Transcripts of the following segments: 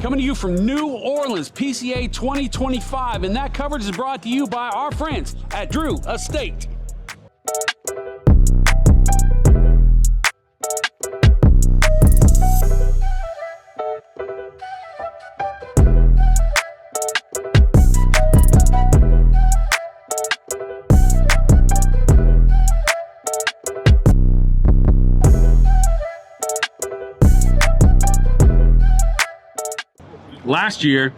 Coming to you from New Orleans, PCA 2025, and that coverage is brought to you by our friends at Drew Estate. Last year,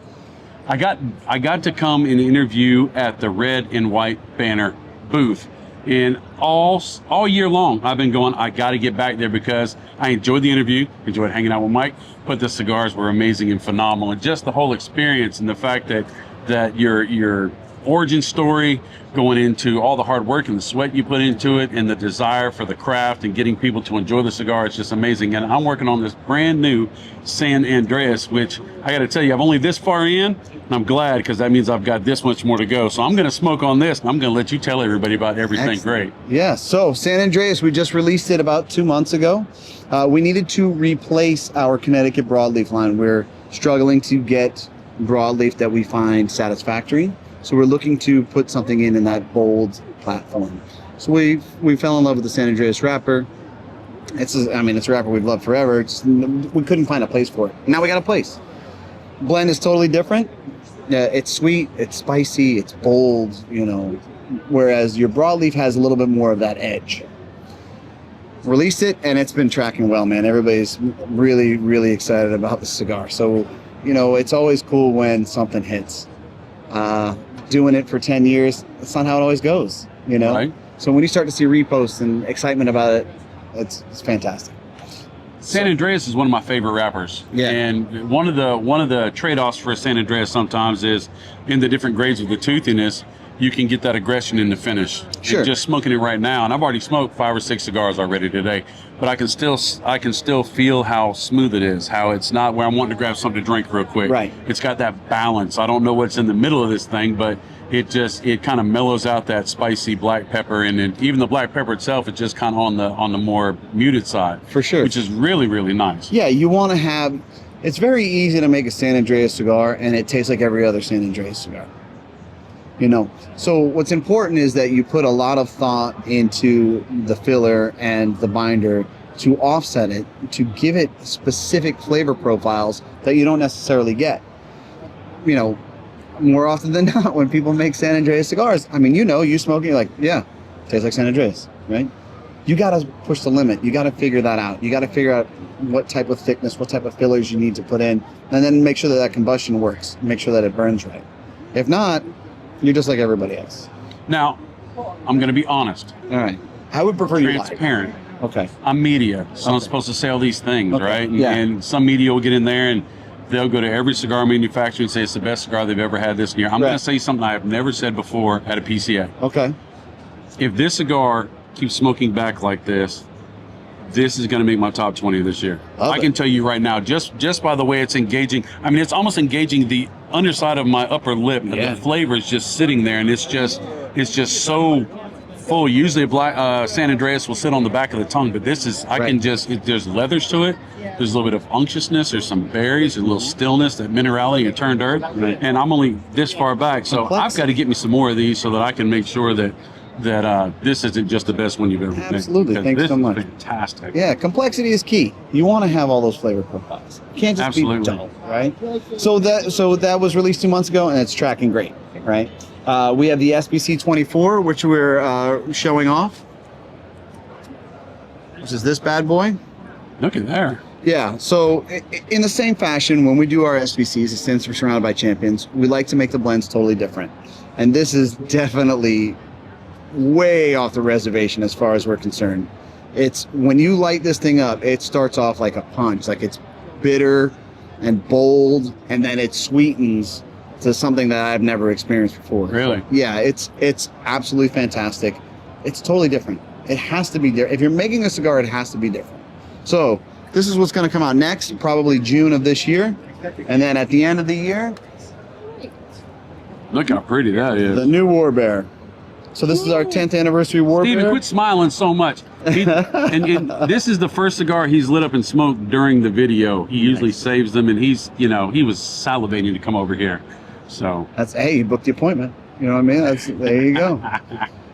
I got to come and interview at the Red and White Banner booth, and all year long I've been going, I got to get back there because I enjoyed the interview, enjoyed hanging out with Mike, but the cigars were amazing and phenomenal, and just the whole experience and the fact that your origin story, going into all the hard work and the sweat you put into it and the desire for the craft and getting people to enjoy the cigar, it's just amazing. And I'm working on this brand new San Andreas, which I got to tell you, I'm only this far in, and I'm glad because that means I've got this much more to go. So I'm going to smoke on this, and I'm going to let you tell everybody about everything. Excellent. Great. Yeah, so San Andreas, we just released it about 2 months ago. We needed to replace our Connecticut broadleaf line. We're struggling to get broadleaf that we find satisfactory. So we're looking to put something in that bold platform. So we fell in love with the San Andreas wrapper. It's a wrapper we've loved forever. We couldn't find a place for it. Now we got a place. Blend is totally different. It's sweet, it's spicy, it's bold, whereas your broadleaf has a little bit more of that edge. Released it, and it's been tracking well, man. Everybody's really, really excited about the cigar. So, it's always cool when something hits. Doing it for 10 years, that's not how it always goes, Right. So when you start to see reposts and excitement about it, it's fantastic. San Andreas is one of my favorite wrappers. Yeah. And one of the trade-offs for San Andreas sometimes is in the different grades of the toothiness, you can get that aggression in the finish. Sure. And just smoking it right now, and I've already smoked 5 or 6 cigars already today, but I can still feel how smooth it is, how it's not where I'm wanting to grab something to drink real quick. Right. It's got that balance. I don't know what's in the middle of this thing, but it kind of mellows out that spicy black pepper, and then even the black pepper itself is just kind of on the more muted side. For sure. Which is really, really nice. Yeah, you want to have, it's very easy to make a San Andreas cigar and it tastes like every other San Andreas cigar. So what's important is that you put a lot of thought into the filler and the binder to offset it, to give it specific flavor profiles that you don't necessarily get. More often than not, when people make San Andreas cigars, you smoke it, you're like, yeah, tastes like San Andreas, right? You got to push the limit. You got to figure that out. You got to figure out what type of thickness, what type of fillers you need to put in, and then make sure that combustion works. Make sure that it burns right. If not, you're just like everybody else. Now, I'm going to be honest. All right. I would prefer you transparent. Okay. I'm media, so I'm supposed to say all these things, right? Yeah. And some media will get in there and they'll go to every cigar manufacturer and say it's the best cigar they've ever had this year. I'm going to say something I have never said before at a PCA. Okay. If this cigar keeps smoking back like this is going to make my top 20 this year. I can tell you right now, just by the way it's engaging. It's almost engaging the underside of my upper lip. Yeah. The flavor is just sitting there, and it's just so full. Usually a black San Andreas will sit on the back of the tongue, but this is, there's leathers to it. There's a little bit of unctuousness. There's some berries, there's a little stillness, that minerality and turned earth. Right. And I'm only this far back, so I've got to get me some more of these so that I can make sure that this isn't just the best one you've ever made. Absolutely. Thanks so much. Fantastic. Yeah, complexity is key. You want to have all those flavor profiles. You can't just be dull, right? So that was released 2 months ago, and it's tracking great, right? We have the SBC 24, which we're showing off. Which is this bad boy. Look at there. Yeah, so in the same fashion, when we do our SBCs, since we're surrounded by champions, we like to make the blends totally different. And this is definitely way off the reservation as far as we're concerned. It's when you light this thing up, it starts off like a punch, like it's bitter and bold, and then it sweetens to something that I've never experienced before. Really? Yeah, it's absolutely fantastic. It's totally different. It has to be different. If you're making a cigar, it has to be different. So this is what's going to come out next, probably June of this year, and then at the end of the year, look how pretty that is. The new War Bear. So this is our 10th anniversary war Steven, bear. quit smiling so much. And this is the first cigar he's lit up and smoked during the video. He usually saves them, and he's, you know, he was salivating to come over here. So That's, hey, you booked the appointment. You know what I mean? There you go.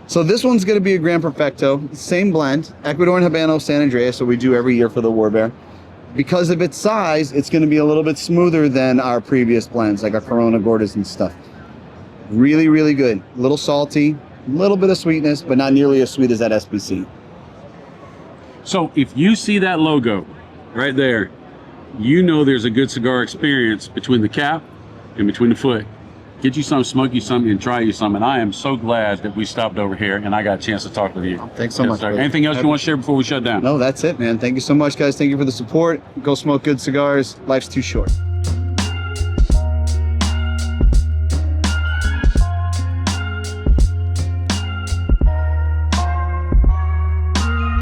So this one's going to be a Gran Perfecto, same blend, Ecuador and Habano San Andreas, so we do every year for the War Bear. Because of its size, it's going to be a little bit smoother than our previous blends, like our Corona Gordas and stuff. Really, really good. A little salty, a little bit of sweetness, but not nearly as sweet as that SBC. So if you see that logo right there, you know there's a good cigar experience between the cap and between the foot. Get you some, smoke you some, and try you some. And I am so glad that we stopped over here and I got a chance to talk with you. Thanks so much. Anything else you want to share before we shut down? No, that's it, man. Thank you so much, guys. Thank you for the support. Go smoke good cigars. Life's too short.